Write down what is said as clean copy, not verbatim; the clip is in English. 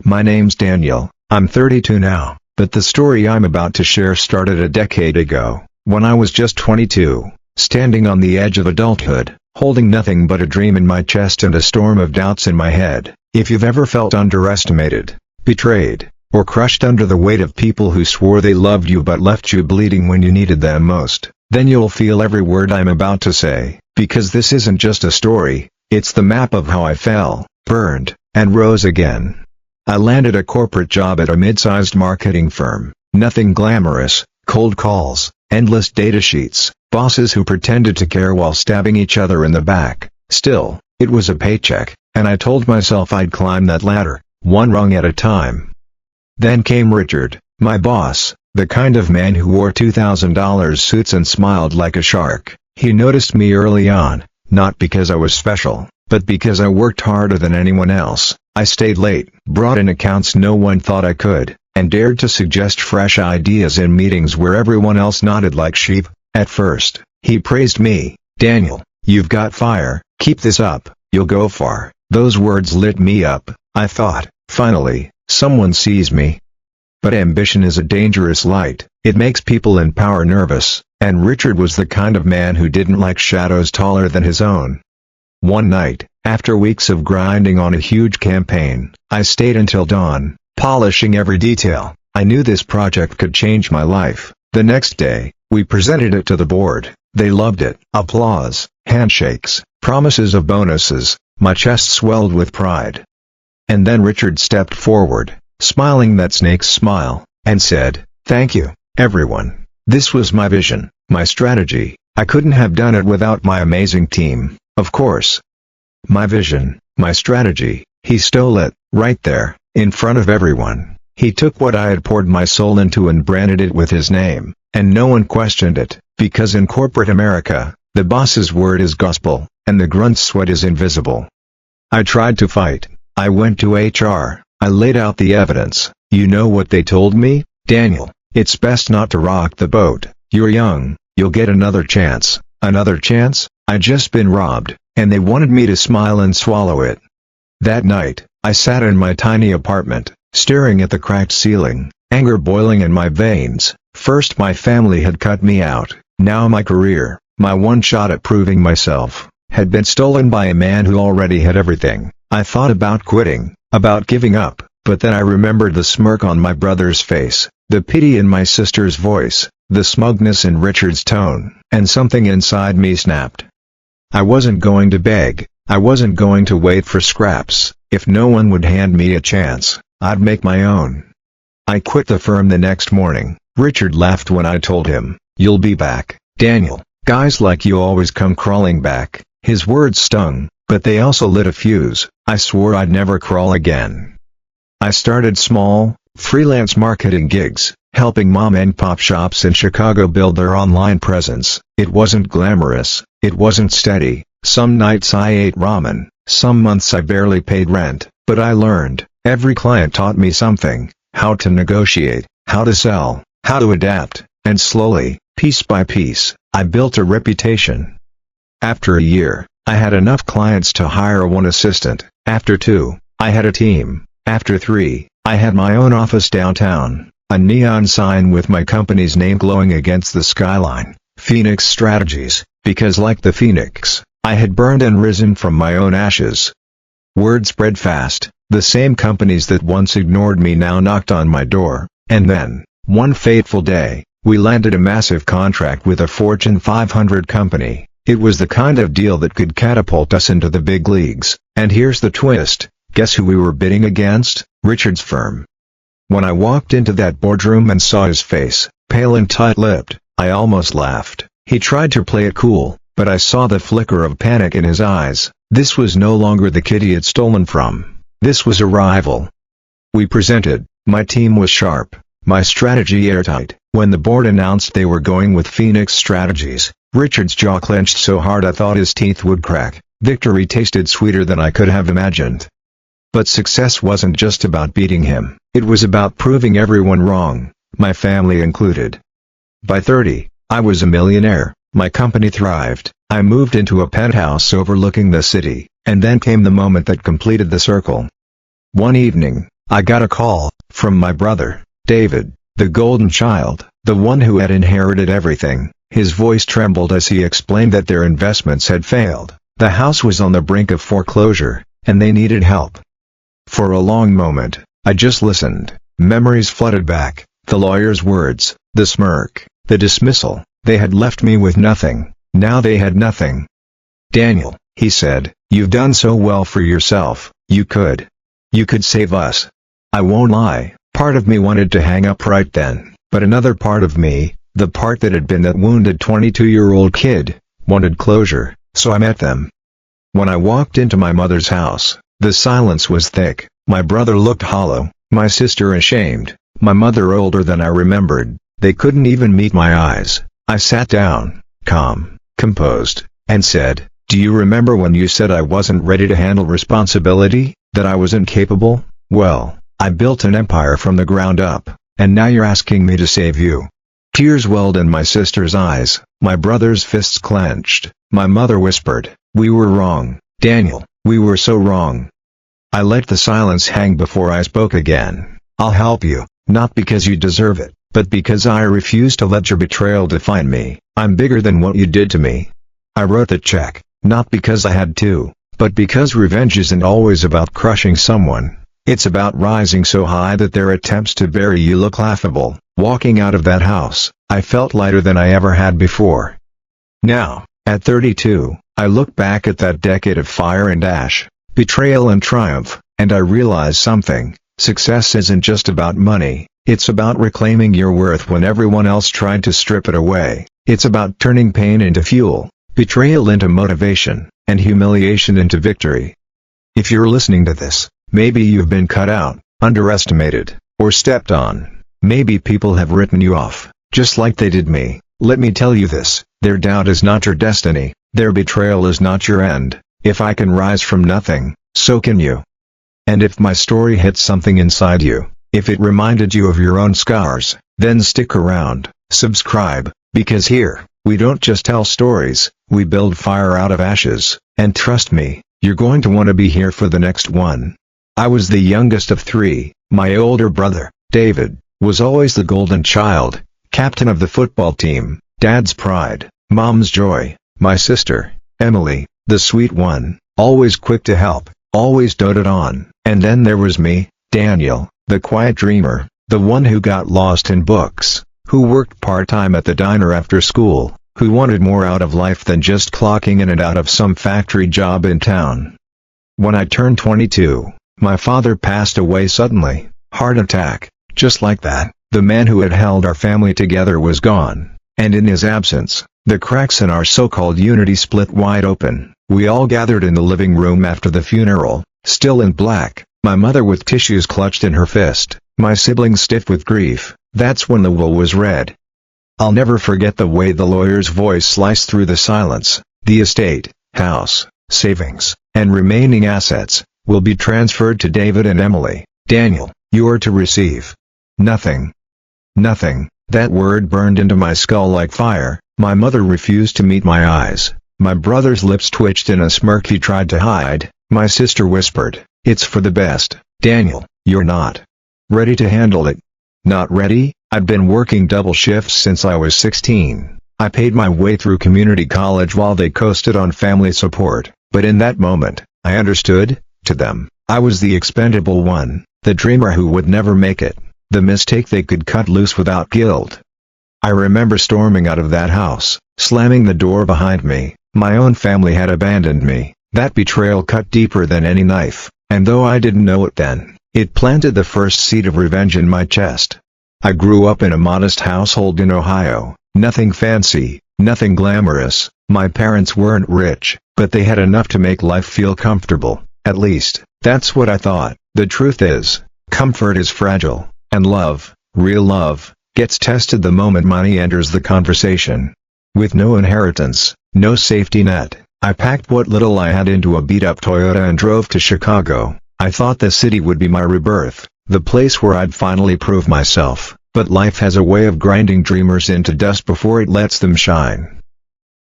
My name's Daniel, I'm 32 now, but the story I'm about to share started a decade ago, when I was just 22, standing on the edge of adulthood, holding nothing but a dream in my chest and a storm of doubts in my head. If you've ever felt underestimated, betrayed, or crushed under the weight of people who swore they loved you but left you bleeding when you needed them most, then you'll feel every word I'm about to say, because this isn't just a story, it's the map of how I fell, burned, and rose again. I landed a corporate job at a mid-sized marketing firm, nothing glamorous, cold calls, endless data sheets, bosses who pretended to care while stabbing each other in the back. Still, it was a paycheck, and I told myself I'd climb that ladder, one rung at a time. Then came Richard, my boss, the kind of man who wore $2,000 suits and smiled like a shark. He noticed me early on, not because I was special, but because I worked harder than anyone else. I stayed late, brought in accounts no one thought I could, and dared to suggest fresh ideas in meetings where everyone else nodded like sheep. At first, he praised me. "Daniel, you've got fire, keep this up, you'll go far." Those words lit me up. I thought, finally, someone sees me. But ambition is a dangerous light. It makes people in power nervous, and Richard was the kind of man who didn't like shadows taller than his own. One night, after weeks of grinding on a huge campaign, I stayed until dawn, polishing every detail. I knew this project could change my life. The next day, we presented it to the board. They loved it. Applause, handshakes, promises of bonuses. My chest swelled with pride. And then Richard stepped forward, smiling that snake's smile, and said, "Thank you, everyone. This was my vision, my strategy. I couldn't have done it without my amazing team, of course." My vision, my strategy, he stole it, right there, in front of everyone. He took what I had poured my soul into and branded it with his name, and no one questioned it, because in corporate America, the boss's word is gospel, and the grunt's sweat is invisible. I tried to fight. I went to HR, I laid out the evidence. You know what they told me? "Daniel, it's best not to rock the boat. You're young, you'll get another chance." Another chance? I'd just been robbed, and they wanted me to smile and swallow it. That night, I sat in my tiny apartment, staring at the cracked ceiling, anger boiling in my veins. First my family had cut me out, now my career, my one shot at proving myself, had been stolen by a man who already had everything. I thought about quitting, about giving up, but then I remembered the smirk on my brother's face, the pity in my sister's voice, the smugness in Richard's tone, and something inside me snapped. I wasn't going to beg, I wasn't going to wait for scraps. If no one would hand me a chance, I'd make my own. I quit the firm the next morning. Richard laughed when I told him, "You'll be back, Daniel. Guys like you always come crawling back." His words stung, but they also lit a fuse. I swore I'd never crawl again. I started small, freelance marketing gigs, helping mom-and-pop shops in Chicago build their online presence. It wasn't glamorous, it wasn't steady. Some nights I ate ramen, some months I barely paid rent, but I learned. Every client taught me something: how to negotiate, how to sell, how to adapt, and slowly, piece by piece, I built a reputation. After a year, I had enough clients to hire one assistant. After 2, I had a team. After 3, I had my own office downtown, a neon sign with my company's name glowing against the skyline, Phoenix Strategies, because like the phoenix, I had burned and risen from my own ashes. Word spread fast. The same companies that once ignored me now knocked on my door, and then, one fateful day, we landed a massive contract with a Fortune 500 company. It was the kind of deal that could catapult us into the big leagues. And here's the twist: guess who we were bidding against? Richard's firm. When I walked into that boardroom and saw his face, pale and tight-lipped, I almost laughed. He tried to play it cool, but I saw the flicker of panic in his eyes. This was no longer the kid he had stolen from. This was a rival. We presented. My team was sharp, my strategy airtight. When the board announced they were going with Phoenix Strategies, Richard's jaw clenched so hard I thought his teeth would crack. Victory tasted sweeter than I could have imagined. But success wasn't just about beating him. It was about proving everyone wrong, my family included. By 30, I was a millionaire. My company thrived. I moved into a penthouse overlooking the city, and then came the moment that completed the circle. One evening, I got a call from my brother, David, the golden child, the one who had inherited everything. His voice trembled as he explained that their investments had failed. The house was on the brink of foreclosure, and they needed help. For a long moment, I just listened. Memories flooded back, the lawyer's words, the smirk, the dismissal. They had left me with nothing. Now they had nothing. "Daniel," he said, "you've done so well for yourself. You could save us." I won't lie, part of me wanted to hang up right then, but another part of me, the part that had been that wounded 22-year-old kid, wanted closure, so I met them. When I walked into my mother's house, the silence was thick. My brother looked hollow, my sister ashamed, my mother older than I remembered. They couldn't even meet my eyes. I sat down, calm, composed, and said, "Do you remember when you said I wasn't ready to handle responsibility, that I was incapable? Well, I built an empire from the ground up, and now you're asking me to save you." Tears welled in my sister's eyes, my brother's fists clenched. My mother whispered, "We were wrong, Daniel, we were so wrong." I let the silence hang before I spoke again. "I'll help you, not because you deserve it, but because I refuse to let your betrayal define me. I'm bigger than what you did to me." I wrote the check, not because I had to, but because revenge isn't always about crushing someone. It's about rising so high that their attempts to bury you look laughable. Walking out of that house, I felt lighter than I ever had before. Now, at 32, I look back at that decade of fire and ash, betrayal and triumph, and I realize something. Success isn't just about money, it's about reclaiming your worth when everyone else tried to strip it away. It's about turning pain into fuel, betrayal into motivation, and humiliation into victory. If you're listening to this, maybe you've been cut out, underestimated, or stepped on. Maybe people have written you off, just like they did me. Let me tell you this, their doubt is not your destiny, their betrayal is not your end. If I can rise from nothing, so can you. And if my story hit something inside you, if it reminded you of your own scars, then stick around, subscribe, because here, we don't just tell stories, we build fire out of ashes, and trust me, you're going to want to be here for the next one. I was the youngest of three. My older brother, David, was always the golden child, captain of the football team, dad's pride, mom's joy. My sister, Emily, the sweet one, always quick to help, always doted on. And then there was me, Daniel, the quiet dreamer, the one who got lost in books, who worked part-time at the diner after school, who wanted more out of life than just clocking in and out of some factory job in town. When I turned 22, my father passed away suddenly, heart attack. Just like that, the man who had held our family together was gone, and in his absence, the cracks in our so-called unity split wide open. We all gathered in the living room after the funeral, still in black, my mother with tissues clutched in her fist, my siblings stiff with grief. That's when the will was read. I'll never forget the way the lawyer's voice sliced through the silence. The estate, house, savings, and remaining assets, will be transferred to David and Emily. Daniel, you are to receive nothing. Nothing. That word burned into my skull like fire. My mother refused to meet my eyes. My brother's lips twitched in a smirk he tried to hide. My sister whispered, "It's for the best, Daniel, you're not ready to handle it." Not ready? I'd been working double shifts since I was 16. I paid my way through community college while they coasted on family support, but in that moment, I understood, to them, I was the expendable one, the dreamer who would never make it, the mistake they could cut loose without guilt. I remember storming out of that house, slamming the door behind me. My own family had abandoned me. That betrayal cut deeper than any knife, and though I didn't know it then, it planted the first seed of revenge in my chest. I grew up in a modest household in Ohio, nothing fancy, nothing glamorous. My parents weren't rich, but they had enough to make life feel comfortable, at least, that's what I thought. The truth is, comfort is fragile, and love, real love, gets tested the moment money enters the conversation. With no inheritance, no safety net, I packed what little I had into a beat-up Toyota and drove to Chicago. I thought the city would be my rebirth, the place where I'd finally prove myself, but life has a way of grinding dreamers into dust before it lets them shine.